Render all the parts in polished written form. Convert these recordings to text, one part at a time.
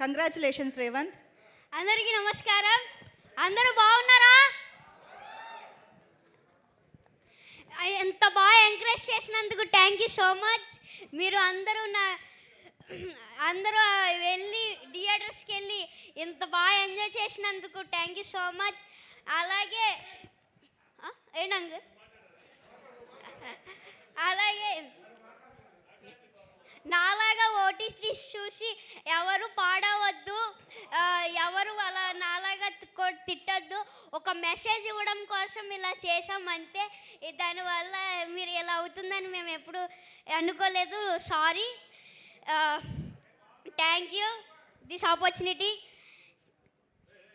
Congratulations Revanth. అందరికీ నమస్కారం. అందరూ బాగున్నారా? ఎంత బాగా ఎంకరేజ్ చేసినందుకు థ్యాంక్ యూ సో మచ్. మీరు అందరూ వెళ్ళి థియేటర్స్కి వెళ్ళి ఇంత బాగా ఎంజాయ్ చేసినందుకు థ్యాంక్ యూ సో మచ్. అలాగే అలాగే నాలాగా ఓటీటీ చూసి ఎవరు పాడవద్దు, ఎవరు అలా నాలాగా తిట్టద్దు. ఒక మెసేజ్ ఇవ్వడం కోసం ఇలా చేసామంతే. దానివల్ల మీరు ఇలా అవుతుందని మేము ఎప్పుడు అనుకోలేదు. Sorry. Thank you this opportunity.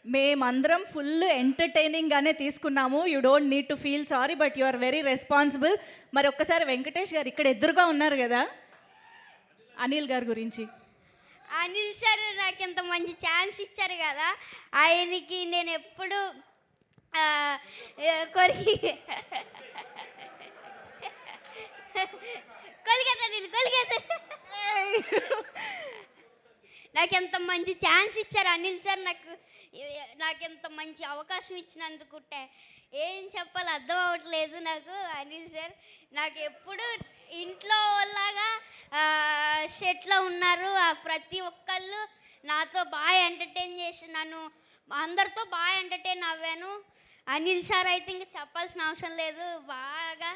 మేమందరం ఫుల్ ఎంటర్టైనింగ్గానే తీసుకున్నాము. You don't need to feel sorry, but you are very responsible. మరి ఒక్కసారి వెంకటేష్ గారు ఇక్కడ ఎదురుగా ఉన్నారు కదా, అనిల్ గారి గురించి. అనిల్ సార్ నాకు ఇంత మంచి ఛాన్స్ ఇచ్చారు కదా, ఆయనకి నేను ఎప్పుడు నాకు ఎంత మంచి ఛాన్స్ ఇచ్చారు అనిల్ సార్. నాకు ఎంత మంచి అవకాశం ఇచ్చినందుకు ఏం చెప్పాలి అర్థం అవ్వట్లేదు నాకు. అనిల్ సార్ నాకు ఎప్పుడు ఇంట్లో లాగా సెట్లో ఉన్నారు. ప్రతి ఒక్కళ్ళు నాతో బాగా ఎంటర్టైన్ చేసి నన్ను అందరితో బాగా ఎంటర్టైన్ అవ్వాను. అనిల్ సార్ అయితే ఇంకా చెప్పాల్సిన అవసరం లేదు. బాగా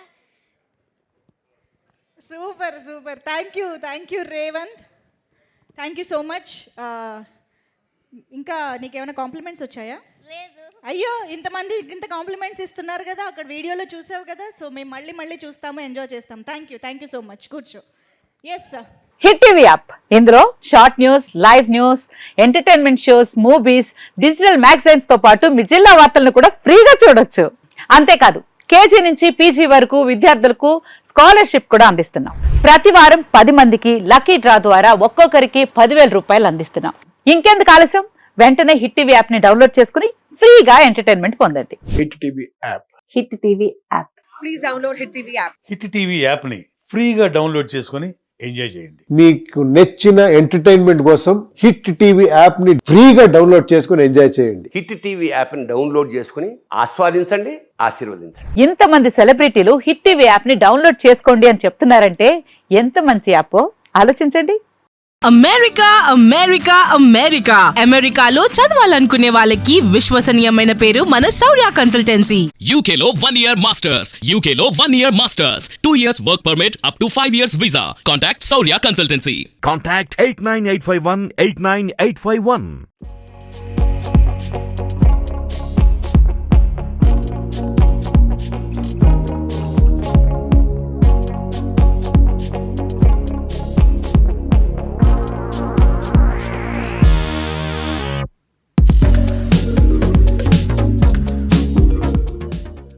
super super. Thank you Revanth. Thank you so much. ఇంకా నీకేమైనా కాంప్లిమెంట్స్ వచ్చాయా? లేదు. అయ్యో, ఇంత కాంప్లిమెంట్స్ ఇస్తున్నారు కదా, అక్కడ వీడియోలో చూసావు కదా. సో మేము మళ్ళీ చూస్తాము, ఎంజాయ్ చేస్తాం. Thank you so much. కూర్చో. Yes sir. Hit TV app, ఇందులో short news, live news, entertainment shows, movies, digital magazines తో పాటు మీ జిల్లా వార్తలను కూడా ఫ్రీగా చూడొచ్చు. అంతేకాదు, కేజీ నుంచి పీజీ వరకు విద్యార్థులకు స్కాలర్షిప్ కూడా అందిస్తున్నాం. ప్రతి వారం 10 మందికి లక్కీ డ్రా ద్వారా ఒక్కొక్కరికి 10,000 రూపాయలు అందిస్తున్నాం. ఇంకెందుకు ఆలస్యం, వెంటనే హిట్ టీవీ యాప్ ని డౌన్లోడ్ చేసుకుని ఫ్రీగా ఎంటర్టైన్మెంట్ పొందండి. Hit TV app. Hit TV app. Please download hit TV app. Hit TV app ని ఫ్రీగా డౌన్లోడ్ చేసుకుని ఎంజాయ్ చేయండి. మీకు నచ్చిన ఎంటర్టైన్మెంట్ కోసం హిట్ టీవీ యాప్ ని ఫ్రీగా డౌన్లోడ్ చేసుకుని ఎంజాయ్ చేయండి. హిట్ టీవీ యాప్ ని డౌన్లోడ్ చేసుకుని ఆస్వాదించండి, ఆశీర్వదించండి. ఇంతమంది సెలబ్రిటీలు హిట్ టీవీ యాప్ ని డౌన్లోడ్ చేసుకోండి అని చెప్తున్నారంటే ఎంత మంచి యాప్ ఆలోచించండి. అమెరికాలో చదవాలనుకునే వాళ్ళకి విశ్వసనీయమైన పేరు మన శౌర్య కన్సల్టెన్సీ. UK లో 1 year masters, UK లో 1 year masters, 2 years work permit up to 5 years visa. Contact Saurya Consultancy. Contact 89851 89851.